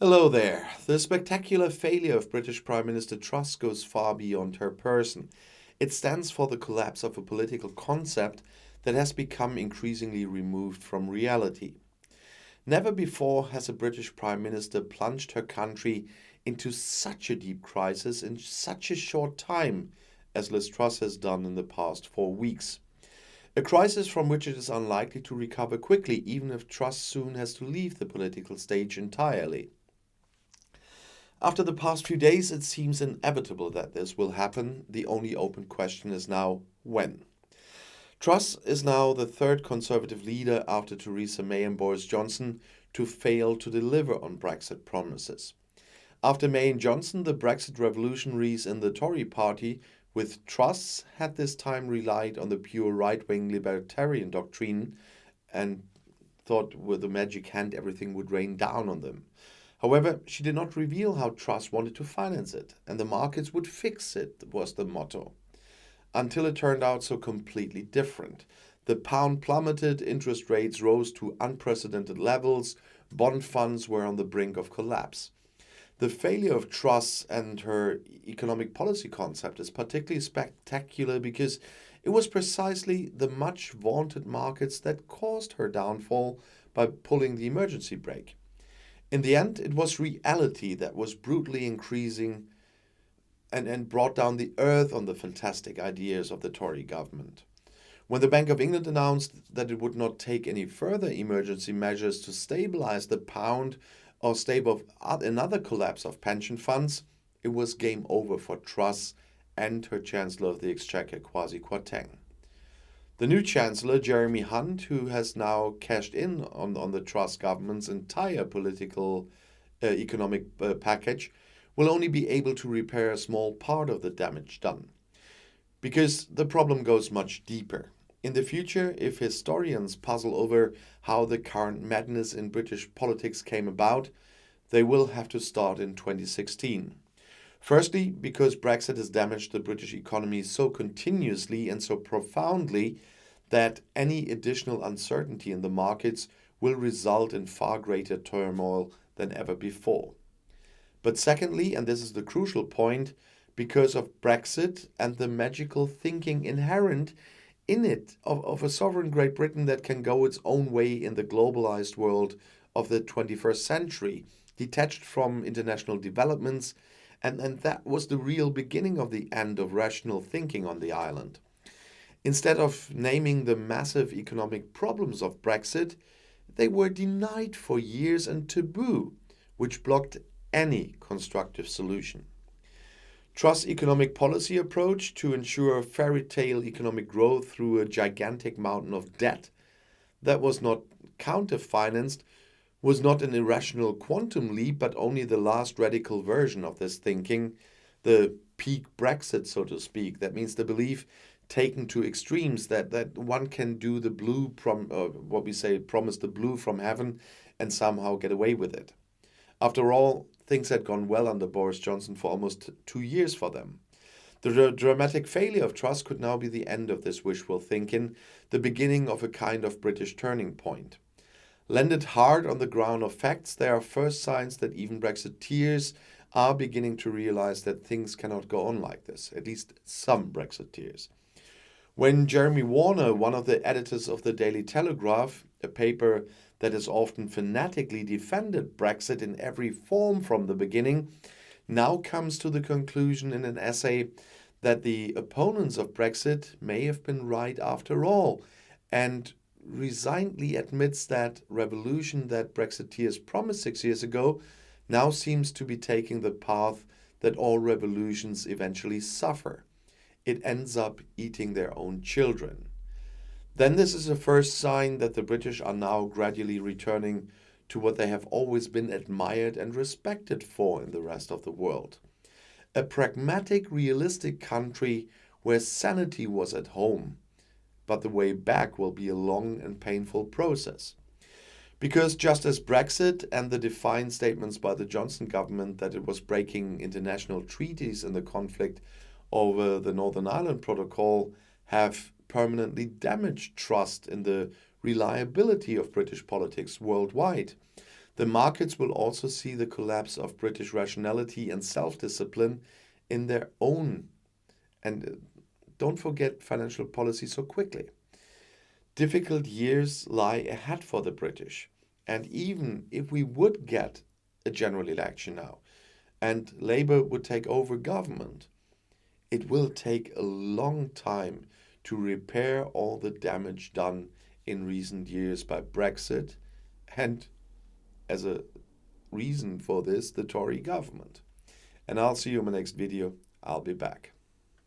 Hello there. The spectacular failure of British Prime Minister Truss goes far beyond her person. It stands for the collapse of a political concept that has become increasingly removed from reality. Never before has a British Prime Minister plunged her country into such a deep crisis in such a short time as Liz Truss has done in the past 4 weeks. A crisis from which it is unlikely to recover quickly, even if Truss soon has to leave the political stage entirely. After the past few days, it seems inevitable that this will happen. The only open question is now when. Truss is now the third Conservative leader after Theresa May and Boris Johnson to fail to deliver on Brexit promises. After May and Johnson, the Brexit revolutionaries in the Tory party, with Truss, had this time relied on the pure right-wing libertarian doctrine and thought with a magic hand everything would rain down on them. However, she did not reveal how Truss wanted to finance it, and the markets would fix it, was the motto. Until it turned out so completely different. The pound plummeted, interest rates rose to unprecedented levels, bond funds were on the brink of collapse. The failure of Truss and her economic policy concept is particularly spectacular because it was precisely the much vaunted markets that caused her downfall by pulling the emergency brake. In the end, it was reality that was brutally increasing and brought down the earth on the fantastic ideas of the Tory government. When the Bank of England announced that it would not take any further emergency measures to stabilize the pound or stave off another collapse of pension funds, it was game over for Truss and her Chancellor of the Exchequer, Kwasi Kwarteng. The new Chancellor, Jeremy Hunt, who has now cashed in on the Truss government's entire political economic package, will only be able to repair a small part of the damage done. Because the problem goes much deeper. In the future, if historians puzzle over how the current madness in British politics came about, they will have to start in 2016. Firstly, because Brexit has damaged the British economy so continuously and so profoundly that any additional uncertainty in the markets will result in far greater turmoil than ever before. But secondly, and this is the crucial point, because of Brexit and the magical thinking inherent in it of a sovereign Great Britain that can go its own way in the globalized world of the 21st century, detached from international developments, and that was the real beginning of the end of rational thinking on the island. Instead of naming the massive economic problems of Brexit, they were denied for years and taboo, which blocked any constructive solution. Truss' economic policy approach to ensure fairy tale economic growth through a gigantic mountain of debt that was not counter-financed was not an irrational quantum leap, but only the last radical version of this thinking, the peak Brexit, so to speak. That means the belief taken to extremes that one can do the blue, what we say, promise the blue from heaven and somehow get away with it. After all, things had gone well under Boris Johnson for almost 2 years for them. The dramatic failure of Truss could now be the end of this wishful thinking, the beginning of a kind of British turning point. Landed hard on the ground of facts, there are first signs that even Brexiteers are beginning to realize that things cannot go on like this, at least some Brexiteers. When Jeremy Warner, one of the editors of the Daily Telegraph, a paper that has often fanatically defended Brexit in every form from the beginning, now comes to the conclusion in an essay that the opponents of Brexit may have been right after all, and resignedly admits that revolution that Brexiteers promised 6 years ago now seems to be taking the path that all revolutions eventually suffer. It ends up eating their own children. Then this is a first sign that the British are now gradually returning to what they have always been admired and respected for in the rest of the world. A pragmatic, realistic country where sanity was at home. But the way back will be a long and painful process. Because just as Brexit and the defiant statements by the Johnson government that it was breaking international treaties in the conflict over the Northern Ireland Protocol have permanently damaged trust in the reliability of British politics worldwide, The markets will also see the collapse of British rationality and self-discipline in their own, and don't forget financial policy so quickly. Difficult years lie ahead for the British, and even if we would get a general election now and Labour would take over government, it will take a long time to repair all the damage done in recent years by Brexit and, as a reason for this, the Tory government. And I'll see you in my next video. I'll be back.